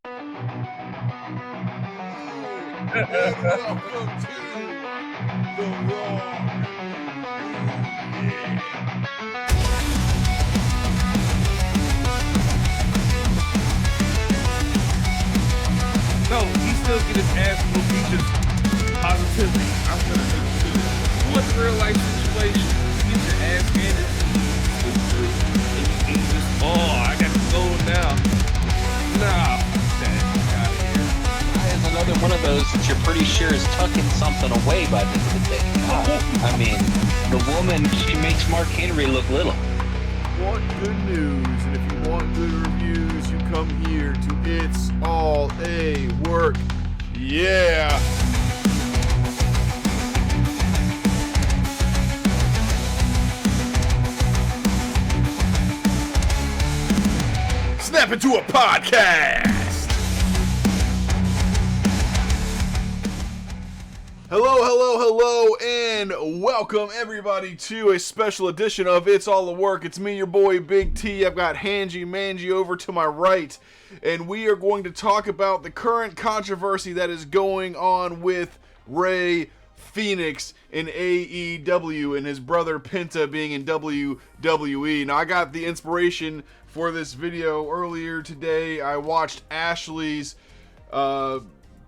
And welcome to the Raw Review. No, he still get his ass whooped. He just positivity. I'm gonna do too. What's a real life situation? You get your ass handed to you. And you just, I got to go now. Nah, fuck that. Get out of here. Is another one of those that you're pretty sure is tucking something away by the end of the day. I mean, the woman, she makes Mark Henry look little. Want good news, and if you want good reviews, you come here to It's All a Work. Yeah. Snap into a podcast. Hello, and welcome everybody to a special edition of It's All the Work. It's me, your boy, Big T. I've got Hanji Manji over to my right, and we are going to talk about the current controversy that is going on with Rey Fenix in AEW and his brother Penta being in WWE. Now, I got the inspiration for this video earlier today. I watched Ashley's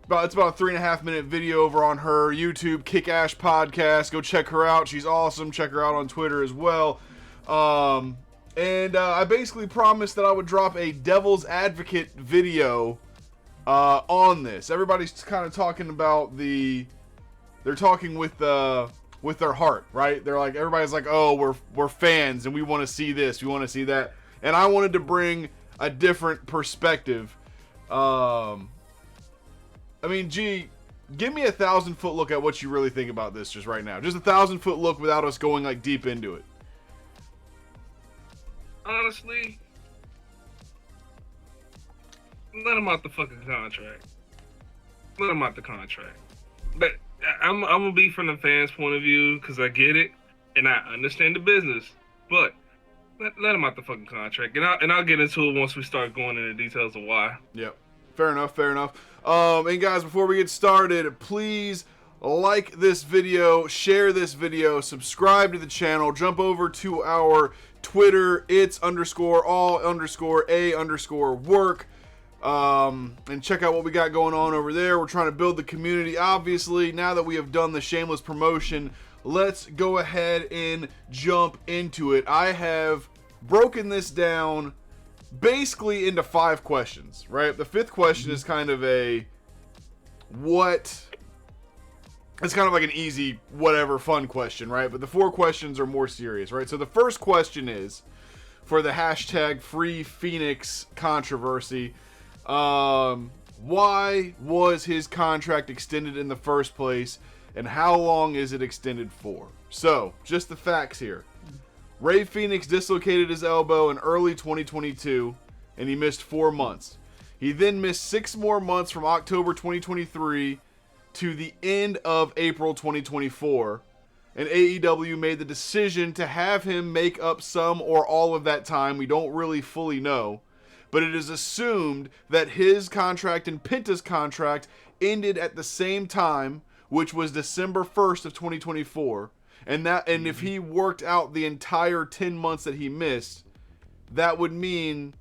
it's about a 3.5 minute video over on her YouTube Kick Ash podcast. Go check her out. She's awesome. Check her out on Twitter as well. I basically promised that I would drop a Devil's Advocate video on this. Everybody's kind of talking about they're talking with their heart, right? They're like, everybody's like, oh, we're fans and we want to see this, we want to see that. And I wanted to bring a different perspective. I mean, G, give me a 1,000-foot look at what you really think about this just right now. Just a 1,000-foot look without us going like deep into it. Honestly, let him out the fucking contract. Let him out the contract. But I'm gonna be from the fans' point of view because I get it and I understand the business. But let him out the fucking contract, and I'll get into it once we start going into details of why. Yep. Fair enough. And guys, before we get started, please like this video, share this video, subscribe to the channel, jump over to our Twitter, it's_all_a_work, and check out what we got going on over there. We're trying to build the community. Obviously, now that we have done the shameless promotion, let's go ahead and jump into it. I have broken this down basically into 5 questions, right? The 5th question is kind of it's kind of like an easy, whatever, fun question, right? But the 4 questions are more serious, right? So the first question is, for the hashtag Free Phoenix controversy, why was his contract extended in the first place, and how long is it extended for? So, just the facts here. Rey Fenix dislocated his elbow in early 2022, and he missed 4 months. He then missed 6 more months from October 2023 to the end of April 2024, and AEW made the decision to have him make up some or all of that time. We don't really fully know, but it is assumed that his contract and Penta's contract ended at the same time, which was December 1st of 2024. And if he worked out the entire 10 months that he missed, that would mean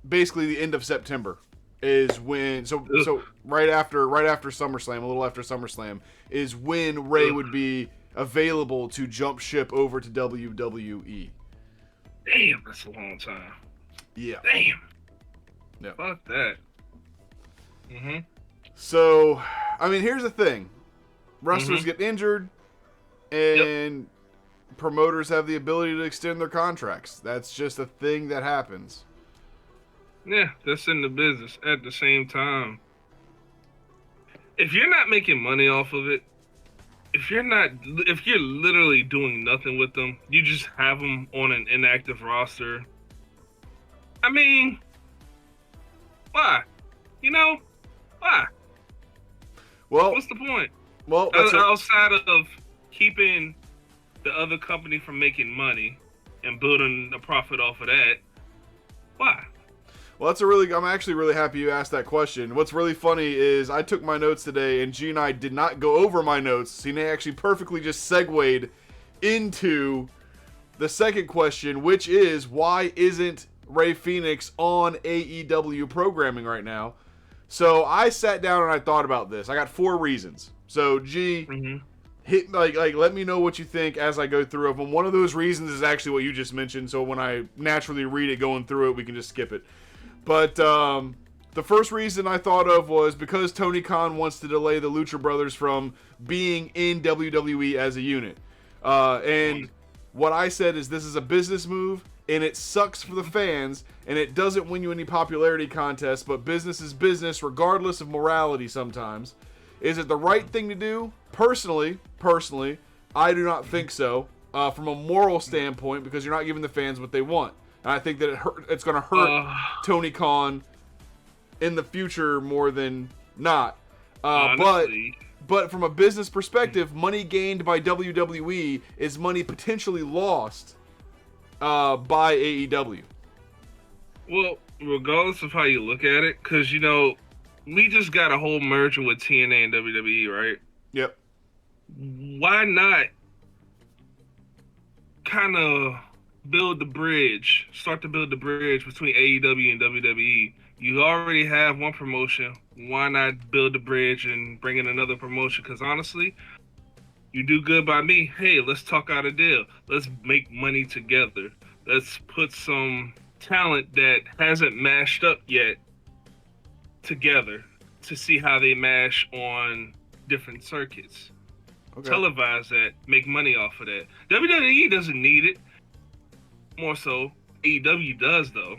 basically the end of September is when so right after SummerSlam, a little after SummerSlam, is when Rey would be available to jump ship over to WWE. Damn, that's a long time. Yeah. Damn. Yeah. Fuck that. So, I mean, here's the thing. Wrestlers get injured, and promoters have the ability to extend their contracts. That's just a thing that happens. Yeah, that's in the business. At the same time, if you're not making money off of it, if you're literally doing nothing with them, you just have them on an inactive roster. I mean, why? Why? Well, what's the point? Well, outside of keeping the other company from making money and building a profit off of that, why? Well, I'm actually really happy you asked that question. What's really funny is I took my notes today, and G and I did not go over my notes. Cine actually perfectly just segued into the second question, which is, why isn't Rey Fenix on AEW programming right now? So I sat down and I thought about this. I got 4 reasons. So G, hit let me know what you think as I go through them. One of those reasons is actually what you just mentioned. So when I naturally read it going through it, we can just skip it. But the first reason I thought of was because Tony Khan wants to delay the Lucha Brothers from being in WWE as a unit. And what I said is this is a business move, and it sucks for the fans, and it doesn't win you any popularity contests, but business is business regardless of morality sometimes. Is it the right thing to do? Personally, I do not think so from a moral standpoint, because you're not giving the fans what they want. And I think that it's going to hurt Tony Khan in the future more than not. But from a business perspective, money gained by WWE is money potentially lost by AEW. Well, regardless of how you look at it, because, we just got a whole merger with TNA and WWE, right? Yep. Why not kind of start to build the bridge between AEW and WWE? You already have one promotion. Why not build the bridge and bring in another promotion? Because honestly, you do good by me. Hey, let's talk out a deal. Let's make money together. Let's put some talent that hasn't mashed up yet together to see how they mash on different circuits. Okay. Televise that, make money off of that. WWE doesn't need it. More so, AEW does, though.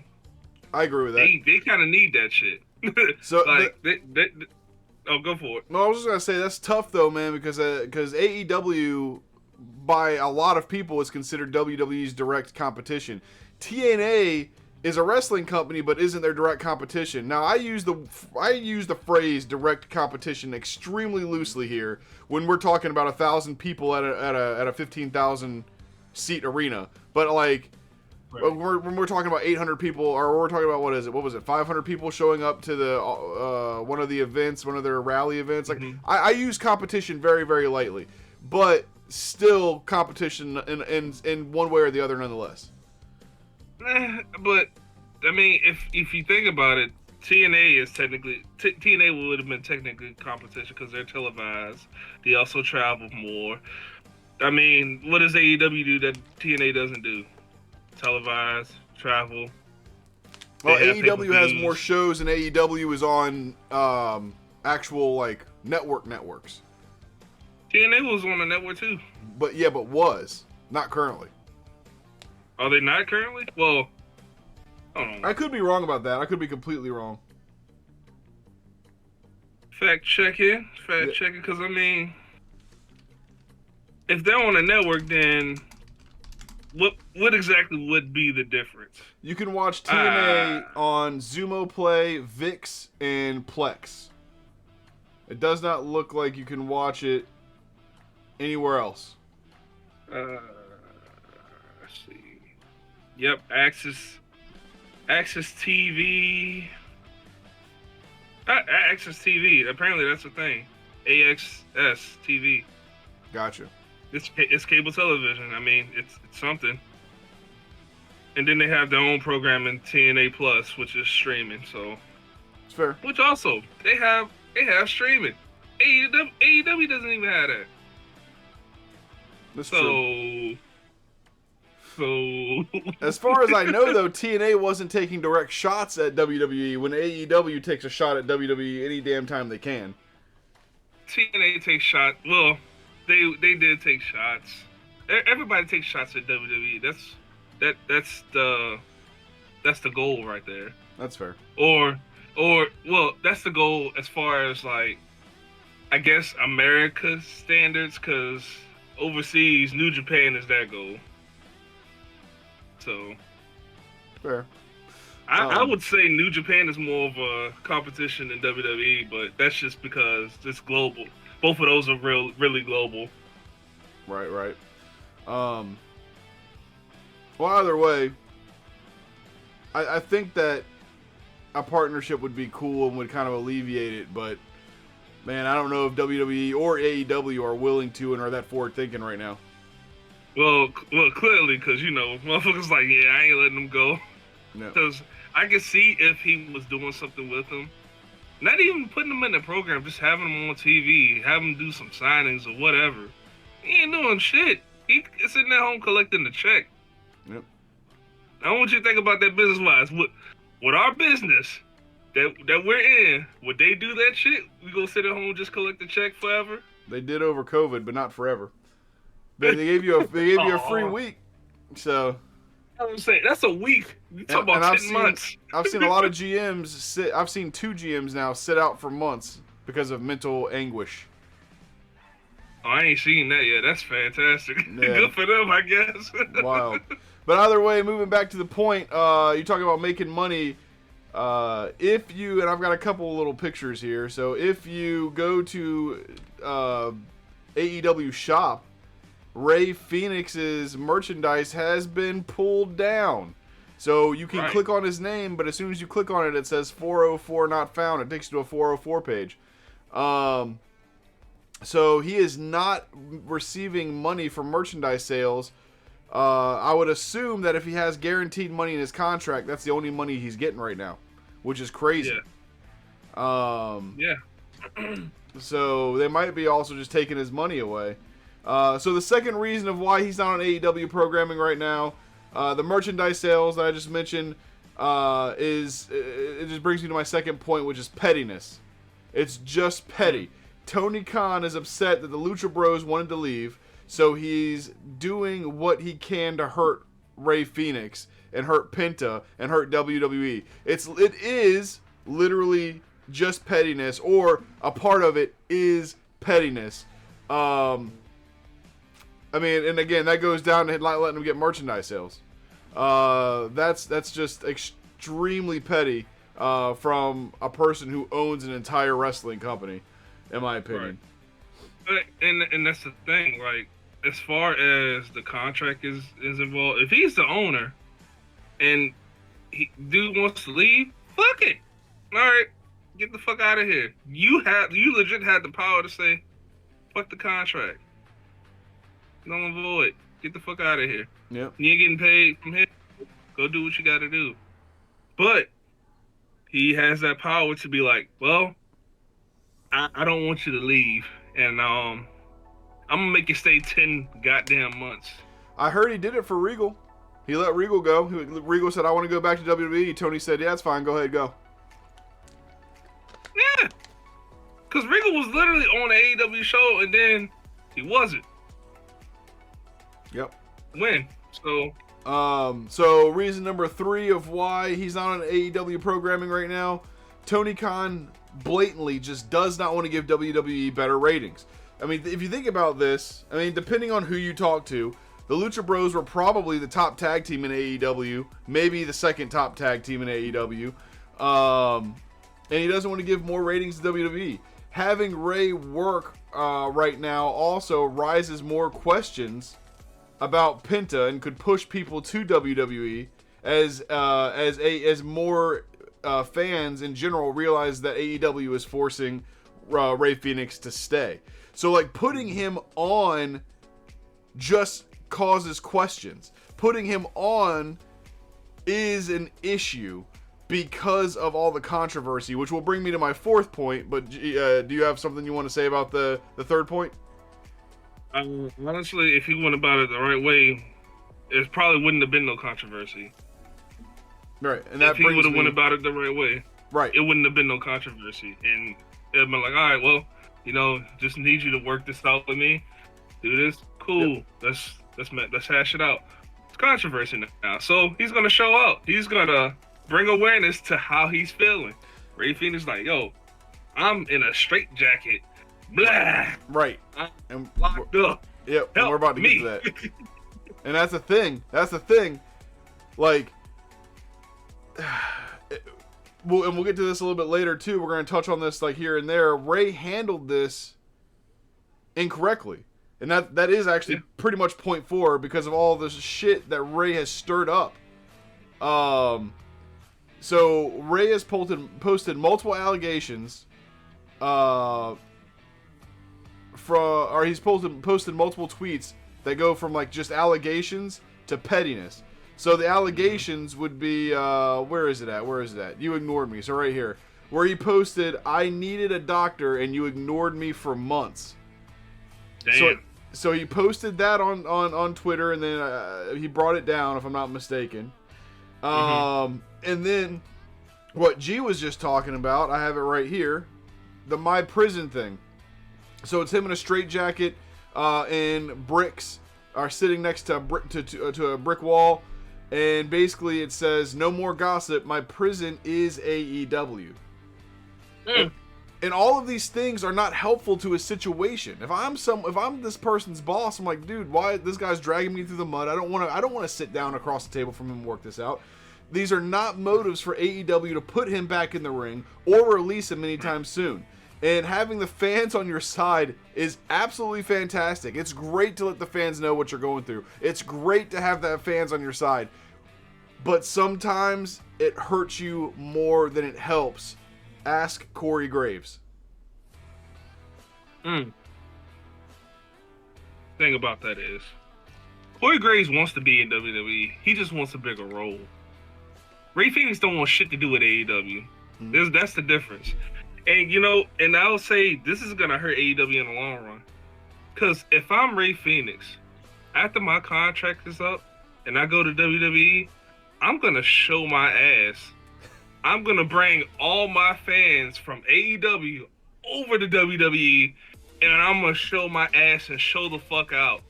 I agree with that. They kind of need that shit. So go for it. No, I was just gonna say that's tough though, man, because AEW by a lot of people is considered WWE's direct competition. TNA is a wrestling company, but isn't their direct competition. Now, I use the phrase direct competition extremely loosely here when we're talking about 1,000 people at a 15,000 seat arena, but like. Right. When we're talking about 800 people, or we're talking about what was it, 500 people showing up to the one of the events, one of their rally events. Like I use competition very, very lightly, but still competition in one way or the other, nonetheless. But I mean, if you think about it, TNA is technically TNA would have been technically competition because they're televised. They also travel more. I mean, what does AEW do that TNA doesn't do? Televised, travel. Well, AEW has more shows, and AEW is on actual like networks. TNA was on the network too. But was not currently. Are they not currently? Well, I don't know. I could be wrong about that. I could be completely wrong. Fact checking, because I mean, if they're on a network, then. What exactly would be the difference? You can watch TNA on Zumo Play, VIX, and Plex. It does not look like you can watch it anywhere else. Let's see. Yep, Access TV. Access TV. Apparently that's a thing. AXS TV. Gotcha. It's cable television. I mean, it's something. And then they have their own program in TNA Plus, which is streaming. So it's fair. Which also they have streaming. AEW doesn't even have that. That's true. So as far as I know, though, TNA wasn't taking direct shots at WWE when AEW takes a shot at WWE any damn time they can. TNA takes shots. Well. They did take shots. Everybody takes shots at WWE. That's the goal right there. That's fair. Or well, that's the goal as far as like, I guess America's standards, because overseas New Japan is that goal. So fair. I would say New Japan is more of a competition than WWE, but that's just because it's global. Both of those are really global. Right. Well, either way, I think that a partnership would be cool and would kind of alleviate it, but man, I don't know if WWE or AEW are willing to and are that forward thinking right now. Well, clearly, because motherfuckers like, yeah, I ain't letting him go. No. Because I could see if he was doing something with him, not even putting him in the program, just having him on TV, having him do some signings or whatever. He ain't doing shit. He's sitting at home collecting the check. Yep. I want you to think about that business-wise. With our business that we're in, would they do that shit? We go sit at home and just collect the check forever? They did over COVID, but not forever. They gave you a free week, so. I'm saying that's a week. You talk about 10 months. I've seen a lot of GMs sit. I've seen 2 GMs now sit out for months because of mental anguish. Oh, I ain't seen that yet. That's fantastic. Yeah. Good for them, I guess. Wild. But either way, moving back to the point, you talk about making money. If you, and I've got a couple little pictures here, so if you go to AEW shop, Rey Fenix's merchandise has been pulled down. So you can click on his name, but as soon as you click on it, it says 404 not found. It takes you to a 404 page. So he is not receiving money from merchandise sales. I would assume that if he has guaranteed money in his contract, that's the only money he's getting right now, which is crazy. Yeah. So they might be also just taking his money away. So the second reason of why he's not on AEW programming right now, the merchandise sales that I just mentioned, it just brings me to my second point, which is pettiness. It's just petty. Tony Khan is upset that the Lucha Bros wanted to leave, so he's doing what he can to hurt Rey Fenix and hurt Penta and hurt WWE. It is literally just pettiness, or a part of it is pettiness. I mean, and again, that goes down to not letting them get merchandise sales. That's just extremely petty from a person who owns an entire wrestling company, in my opinion. Right. And that's the thing, like, as far as the contract is involved, if he's the owner and dude wants to leave, fuck it. All right, get the fuck out of here. You legit had the power to say, fuck the contract. Null and void. Get the fuck out of here. Yep. You ain't getting paid from here. Go do what you got to do. But he has that power to be like, well, I don't want you to leave, and I'm gonna make you stay 10 goddamn months. I heard he did it for Regal. He let Regal go. Regal said, I want to go back to WWE. Tony said, yeah, it's fine. Go ahead, go. Yeah. Because Regal was literally on an AEW show, and then he wasn't. Yep. When? So reason number 3 of why he's not on AEW programming right now, Tony Khan blatantly just does not want to give WWE better ratings. I mean, if you think about this, I mean, depending on who you talk to, the Lucha Bros were probably the top tag team in AEW, maybe the second top tag team in AEW, and he doesn't want to give more ratings to WWE. Having Rey work right now also rises more questions about Penta and could push people to WWE as more fans in general realize that AEW is forcing Rey Fenix to stay. So like putting him on just causes questions. Putting him on is an issue because of all the controversy, which will bring me to my 4th point. But do you have something you want to say about the 3rd point? Honestly, if he went about it the right way, it probably wouldn't have been no controversy. Right, and that if he would have went about it the right way, right, it wouldn't have been no controversy, and it'd been like, all right, well, just need you to work this out with me, do this, cool, yep. Let's hash it out. It's controversy now, so he's gonna show up. He's gonna bring awareness to how he's feeling. Rey Fenix like, yo, I'm in a straitjacket. Blah. Right. I'm locked up. Yep. And we're about to get to that. And that's the thing. Like, we'll get to this a little bit later too. We're going to touch on this like here and there. Rey handled this incorrectly. And that is actually pretty much point 4 because of all this shit that Rey has stirred up. So Rey has posted multiple allegations. He's posted multiple tweets that go from like just allegations to pettiness. So the allegations would be where is it at? You ignored me. So right here, where he posted, "I needed a doctor and you ignored me for months." Damn. So he posted that on Twitter, and then he brought it down, if I'm not mistaken. And then what G was just talking about, I have it right here, the My Prison thing. So it's him in a straitjacket, and bricks are sitting next to a brick wall, and basically it says, "No more gossip. My prison is AEW." And all of these things are not helpful to his situation. If I'm this person's boss, I'm like, dude, why this guy's dragging me through the mud? I don't want to sit down across the table from him and work this out. These are not motives for AEW to put him back in the ring or release him anytime soon. And having the fans on your side is absolutely fantastic. It's great to let the fans know what you're going through. It's great to have the fans on your side. But sometimes it hurts you more than it helps. Ask Corey Graves. Thing about that is, Corey Graves wants to be in WWE. He just wants a bigger role. Rey Fenix don't want shit to do with AEW. That's the difference. And and I'll say this is gonna hurt AEW in the long run. Cause if I'm Rey Fenix, after my contract is up and I go to WWE, I'm gonna show my ass. I'm gonna bring all my fans from AEW over to WWE, and I'm gonna show my ass and show the fuck out.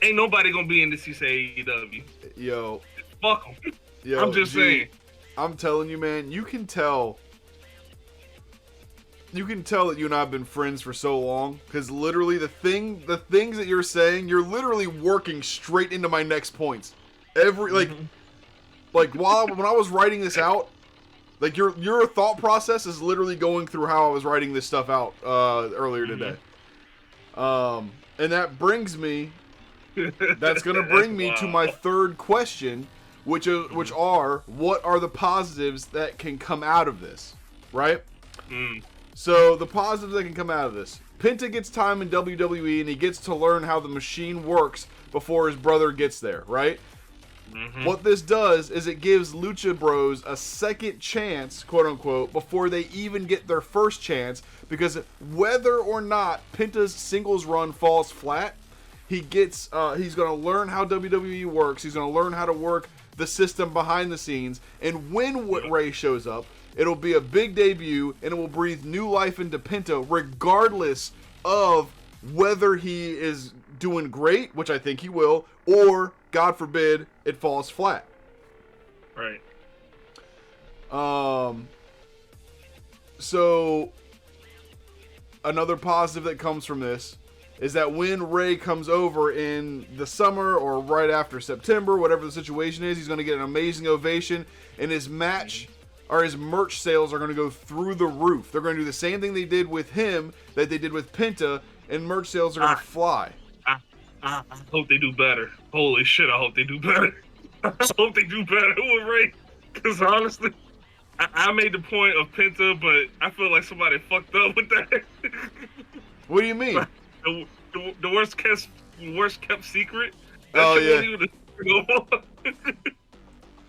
Ain't nobody gonna be in to see AEW. Yo, fuck them. Yo, I'm just saying. I'm telling you, man. You can tell that you and I have been friends for so long, because literally the things that you're saying, you're literally working straight into my next points. When I was writing this out. Like, your thought process is literally going through how I was writing this stuff out earlier today. And that brings me... That's going to bring me to my third question, which are, what are the positives that can come out of this? Right? So, the positives that can come out of this. Penta gets time in WWE, and he gets to learn how the machine works before his brother gets there, right? What this does is it gives Lucha Bros a second chance, quote unquote, before they even get their first chance, because whether or not Penta's singles run falls flat, he's going to learn how WWE works, he's going to learn how to work the system behind the scenes, and when Rey shows up, it'll be a big debut, and it will breathe new life into Penta, regardless of whether he is doing great, which I think he will, or, God forbid, it falls flat. Right. So, another positive that comes from this is that when Rey comes over in the summer or right after September, whatever the situation is, he's going to get an amazing ovation, and his merch sales are going to go through the roof. They're going to do the same thing they did with him that they did with Penta, and merch sales are going to fly. I hope they do better. Holy shit, I hope they do better. I hope they do better with Rey. Because honestly, I made the point of Penta, but I feel like somebody fucked up with that. What do you mean? The worst kept secret? Oh, yeah.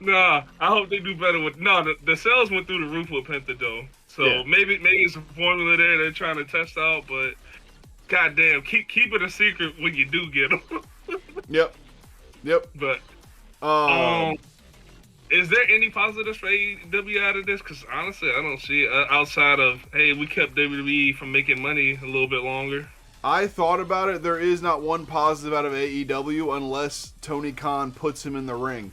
Nah, I hope they do better with... No, the sales went through the roof with Penta, though. So maybe it's a formula there they're trying to test out, but... Goddamn, keep it a secret when you do get them. Yep. But, is there any positives for AEW out of this? Because honestly, I don't see it outside of, hey, we kept WWE from making money a little bit longer. I thought about it. There is not one positive out of AEW unless Tony Khan puts him in the ring.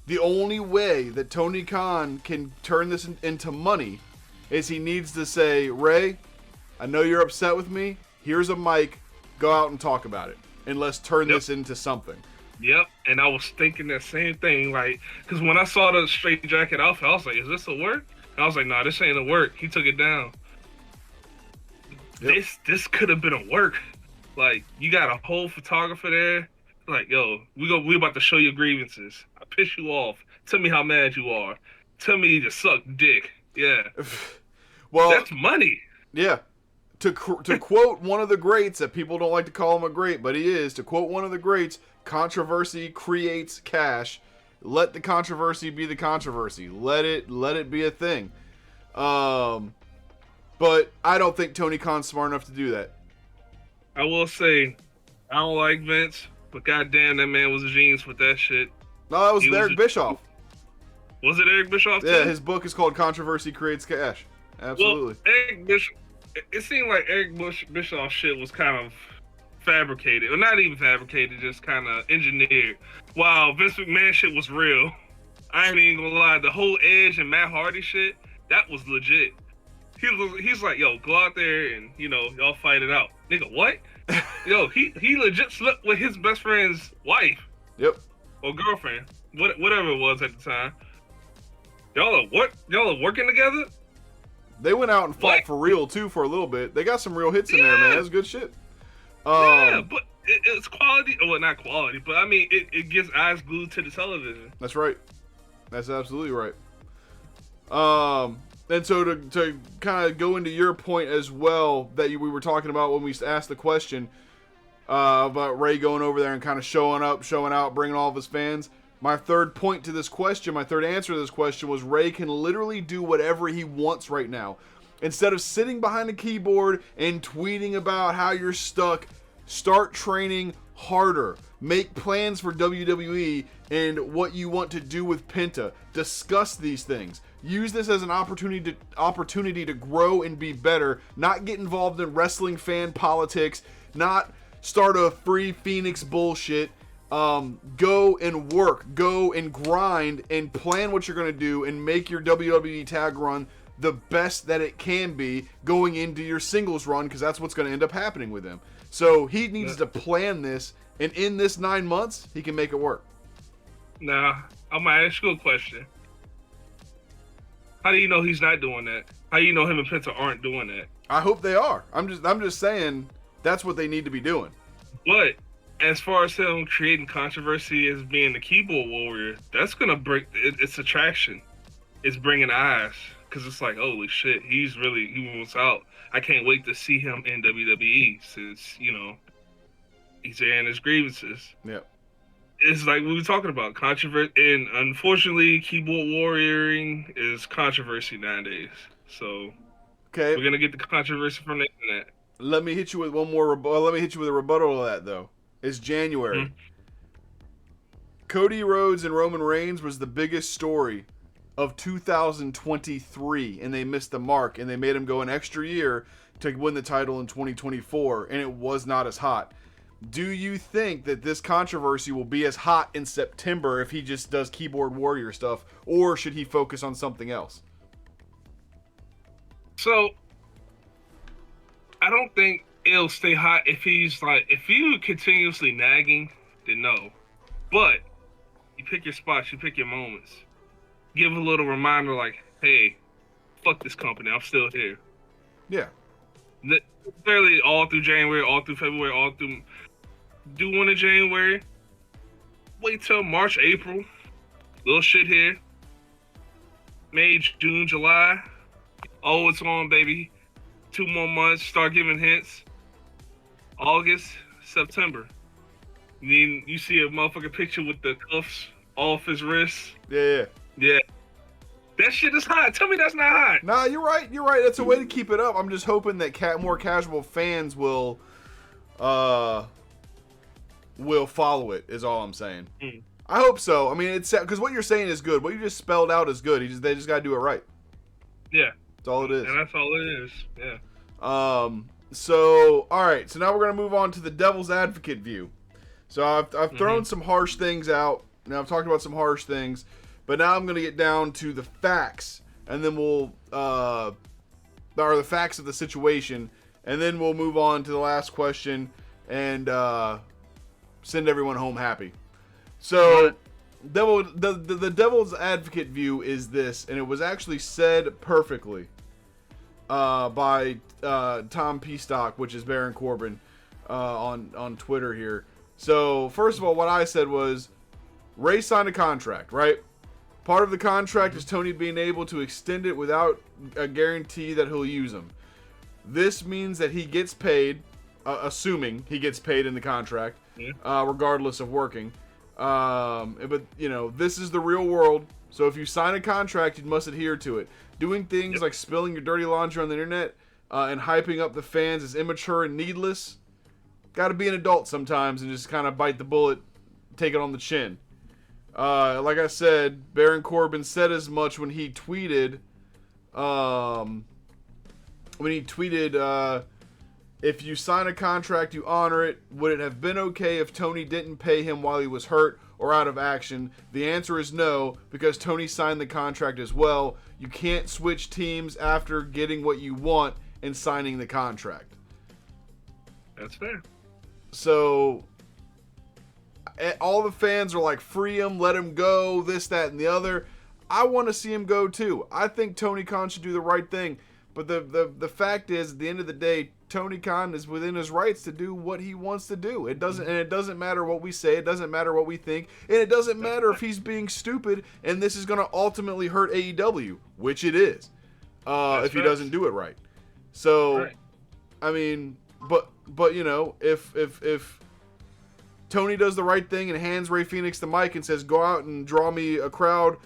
The only way that Tony Khan can turn this into money is he needs to say, Rey, I know you're upset with me. Here's a mic. Go out and talk about it. And let's turn this into something. Yep. And I was thinking that same thing. Like, because when I saw the straight jacket outfit, I was like, is this a work? And I was like, nah, this ain't a work. He took it down. Yep. This could have been a work. Like, you got a whole photographer there. Like, yo, we about to show your grievances. I piss you off. Tell me how mad you are. Tell me to suck dick. Yeah. Well, That's money. yeah. To quote one of the greats, that people don't like to call him a great, but he is, to quote one of the greats, controversy creates cash. Let the controversy be the controversy. Let it be a thing. But I don't think Tony Khan's smart enough to do that. I will say, I don't like Vince, but goddamn, that man was a genius with that shit. No, that was Eric Bischoff. Was it Eric Bischoff too? Yeah, his book is called Controversy Creates Cash. Absolutely. Well, Eric Bischoff, it seemed like Eric Bischoff's shit was kind of fabricated. Or not even fabricated, just kind of engineered. Wow, Vince McMahon shit was real. I ain't even gonna lie. The whole Edge and Matt Hardy shit, that was legit. He's like, yo, go out there and, y'all fight it out. Nigga, what? Yo, he legit slept with his best friend's wife. Yep. Or girlfriend. Whatever it was at the time. Y'all are working together? They went out and fought for real, too, for a little bit. They got some real hits in there, man. That's good shit. Yeah, but it's quality. Well, not quality, but I mean, it gets eyes glued to the television. That's right. That's absolutely right. And so to kind of go into your point as well that we were talking about when we asked the question about Rey going over there and kind of showing out, bringing all of his fans. My third point to this question, my third answer to this question was Rey can literally do whatever he wants right now. Instead of sitting behind a keyboard and tweeting about how you're stuck, start training harder. Make plans for WWE and what you want to do with Penta. Discuss these things. Use this as an opportunity to grow and be better. Not get involved in wrestling fan politics. Not start a free Phoenix bullshit. Go and work. Go and grind and plan what you're going to do and make your WWE tag run the best that it can be going into your singles run, because that's what's going to end up happening with him. So he needs to plan this, and in this 9 months, he can make it work. Now, I'm going to ask you a question. How do you know he's not doing that? How do you know him and Penta aren't doing that? I hope they are. I'm just saying that's what they need to be doing. But as far as him creating controversy as being the keyboard warrior, that's going to break its attraction. It's bringing eyes. Because it's like, holy shit, he wants out. I can't wait to see him in WWE since, he's airing his grievances. Yep. It's like we were talking about, controversy. And unfortunately, keyboard warrioring is controversy nowadays. So, okay, we're going to get the controversy from the internet. Let me hit you with one more. Let me hit you with a rebuttal of that, though. It's January. Mm-hmm. Cody Rhodes and Roman Reigns was the biggest story of 2023, and they missed the mark, and they made him go an extra year to win the title in 2024, and it was not as hot. Do you think that this controversy will be as hot in September if he just does keyboard warrior stuff, or should he focus on something else? So, I don't think it'll stay hot if you continuously nagging, then no. But you pick your spots, you pick your moments. Give a little reminder like, hey, fuck this company, I'm still here. Yeah. Fairly all through January, all through February, do one in January. Wait till March, April. Little shit here. May, June, July. Oh, it's on, baby. 2 more months, start giving hints. August, September. Then you see a motherfucking picture with the cuffs off his wrists. Yeah. That shit is hot. Tell me that's not hot. Nah, you're right. That's a way to keep it up. I'm just hoping that more casual fans will follow it, is all I'm saying. I hope so. I mean, it's because what you're saying is good. What you just spelled out is good. They just got to do it right. Yeah. That's all it is. And that's all it is. Yeah. So, all right. So now we're going to move on to the devil's advocate view. So I've thrown some harsh things out. Now I've talked about some harsh things. But now I'm going to get down to the facts, and then or the facts of the situation, and then we'll move on to the last question and send everyone home happy. So, the devil's advocate view is this, and it was actually said perfectly by Tom Peastock, which is Baron Corbin, on Twitter here. So, first of all, what I said was, Rey signed a contract, right? Part of the contract is Tony being able to extend it without a guarantee that he'll use them. This means that he gets paid, assuming he gets paid in the contract, regardless of working. But, you know, this is the real world. So if you sign a contract, you must adhere to it. Doing things like spilling your dirty laundry on the internet and hyping up the fans is immature and needless. Got to be an adult sometimes and just kind of bite the bullet, take it on the chin. Like I said, Baron Corbin said as much when he tweeted, if you sign a contract, you honor it. Would it have been okay if Tony didn't pay him while he was hurt or out of action? The answer is no, because Tony signed the contract as well. You can't switch teams after getting what you want and signing the contract. That's fair. So all the fans are like, free him, let him go, this, that, and the other. I want to see him go too. I think Tony Khan should do the right thing. But the fact is, at the end of the day, Tony Khan is within his rights to do what he wants to do. It doesn't matter what we say. It doesn't matter what we think. And it doesn't matter if he's being stupid and this is going to ultimately hurt AEW, which it is, if he doesn't do it right. So, I mean, but you know, if Tony does the right thing and hands Rey Fenix the mic and says, go out and draw me a crowd,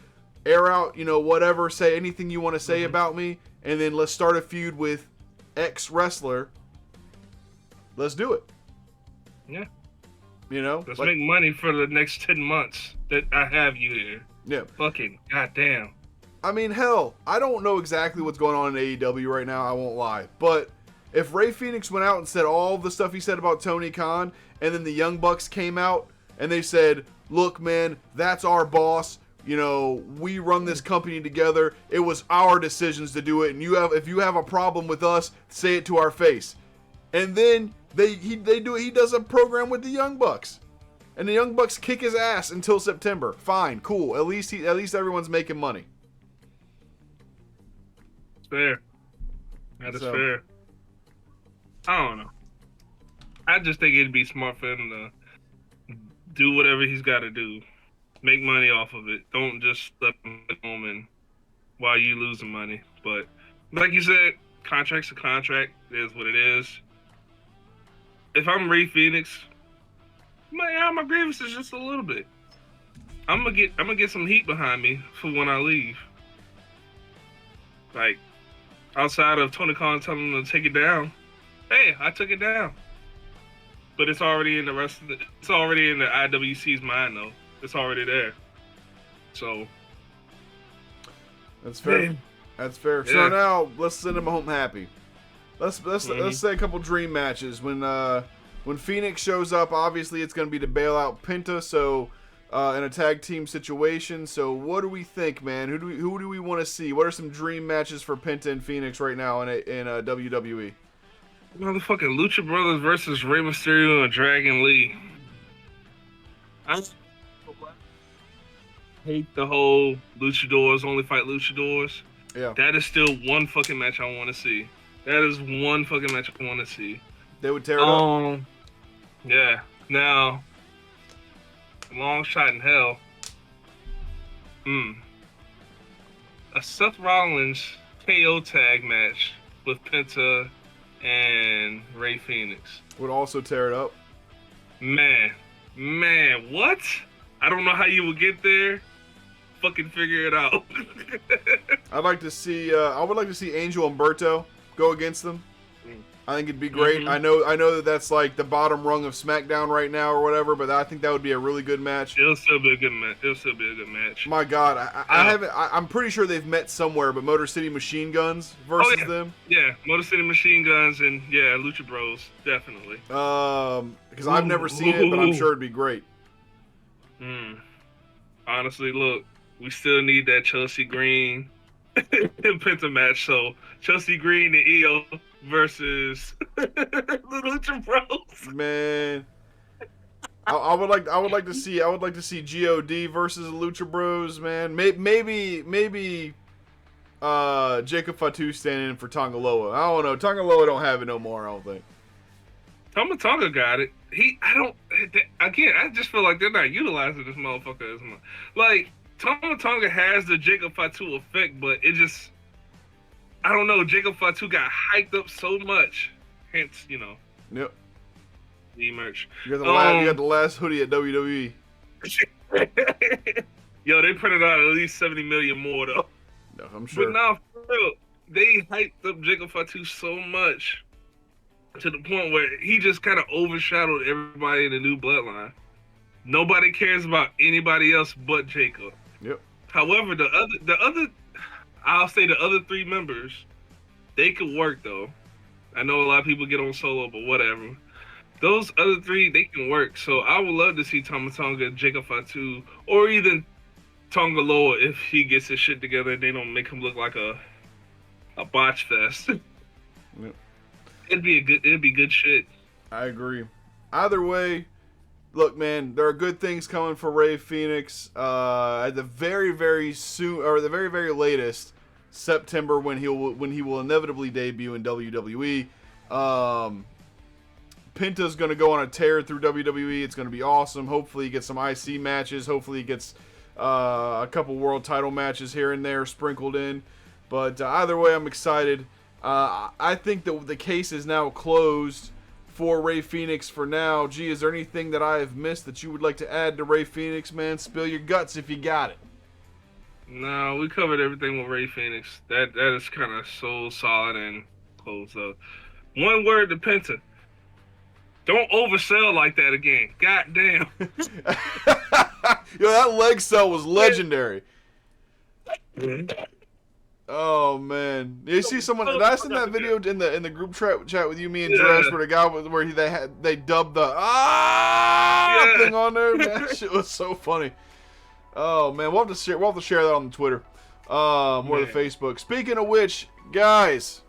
air out, you know, whatever, say anything you want to say about me, and then let's start a feud with X wrestler. Let's do it. Yeah. You know? Let's make money for the next 10 months that I have you here. Yeah. Fucking goddamn. I mean, hell, I don't know exactly what's going on in AEW right now, I won't lie. But if Rey Fenix went out and said all the stuff he said about Tony Khan, and then the Young Bucks came out and they said, look, man, that's our boss. You know, we run this company together. It was our decisions to do it, and if you have a problem with us, say it to our face. And then he does a program with the Young Bucks, and the Young Bucks kick his ass until September. Fine, cool. At least everyone's making money. It's fair. That is fair. I don't know. I just think it'd be smart for him to do whatever he's got to do. Make money off of it. Don't just let him at home and while you losing money. But like you said, contract's a contract. It is what it is. If I'm Rey Fenix, my grievance is just a little bit. I'm gonna get some heat behind me for when I leave. Like, outside of Tony Khan telling him to take it down, hey, I took it down. But it's already in it's already in the IWC's mind though. It's already there. So that's fair. Yeah. That's fair. Yeah. So now let's send him home happy. Let's say a couple dream matches. When Phoenix shows up, obviously it's going to be to bail out Penta. So in a tag team situation. So what do we think, man? Who do we want to see? What are some dream matches for Penta and Phoenix right now in WWE? Motherfucking Lucha Brothers versus Rey Mysterio and Dragon Lee. I hate the whole luchadors only fight luchadors. Yeah. That is still one fucking match I want to see. That is one fucking match I want to see. They would tear it up. Yeah. Now, long shot in hell. A Seth Rollins KO tag match with Penta and Rey Fenix would also tear it up. Man, what? I don't know how you would get there. Fucking figure it out. I would like to see Angel Umberto go against them. I think it'd be great. I know that's like the bottom rung of SmackDown right now or whatever, but I think that would be a really good match. It'll still be a good match. My God, I'm pretty sure they've met somewhere, but Motor City Machine Guns versus them. Yeah, Motor City Machine Guns and Lucha Bros, definitely. Because I've never seen it, but I'm sure it'd be great. Honestly, look, we still need that Chelsea Green and Penta match. So Chelsea Green and EO versus the Lucha Bros. Man, I would like to see God versus the Lucha Bros. Man, maybe Jacob Fatu standing in for Tongaloa. I don't know. Tongaloa don't have it no more. I don't think. Tonga got it. I just feel like they're not utilizing this motherfucker as much. Like, Tama Tonga has the Jacob Fatu effect, but it just, I don't know. Jacob Fatu got hyped up so much. Hence, Yep. the merch. You got the last hoodie at WWE. Yo, they printed out at least 70 million more though. No, I'm sure. But now, for real, they hyped up Jacob Fatu so much to the point where he just kind of overshadowed everybody in the new bloodline. Nobody cares about anybody else but Jacob. Yep. However, the other three members, they could work though. I know a lot of people get on Solo, but whatever. Those other three, they can work. So I would love to see Tama Tonga, Jacob Fatu, or even Tonga Loa if he gets his shit together and they don't make him look like a botch fest. Yep. It'd be good shit. I agree. Either way, look, man, there are good things coming for Rey Fenix. At the very, very soon, or the very, very latest, September, when he will inevitably debut in WWE. Penta's going to go on a tear through WWE. It's going to be awesome. Hopefully he gets some IC matches. Hopefully he gets a couple world title matches here and there sprinkled in. But either way, I'm excited. I think that the case is now closed for Rey Fenix for now. Gee, is there anything that I have missed that you would like to add to Rey Fenix, man? Spill your guts if you got it. No, we covered everything with Rey Fenix. That is kind of so solid and closed up. One word to Penta. Don't oversell like that again. God damn. Yo, that leg sell was legendary. Oh man, you see someone? Did I send that video in the group chat with you, me and Dresh, where the guy was where they dubbed the thing on there? Man, that shit was so funny. Oh man, we'll have to share that on the Twitter, or the Facebook. Speaking of which, guys,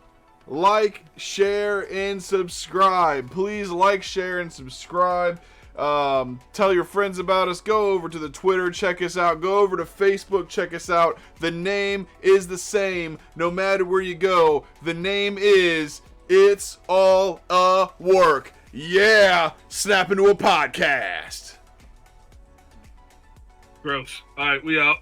like, share, and subscribe. Please like, share, and subscribe. Tell your friends about us. Go over to the Twitter, check us out. Go over to Facebook, check us out. The name is the same no matter where you go. The name is It's All a Work. Yeah, snap into a podcast. Gross. All right, we out.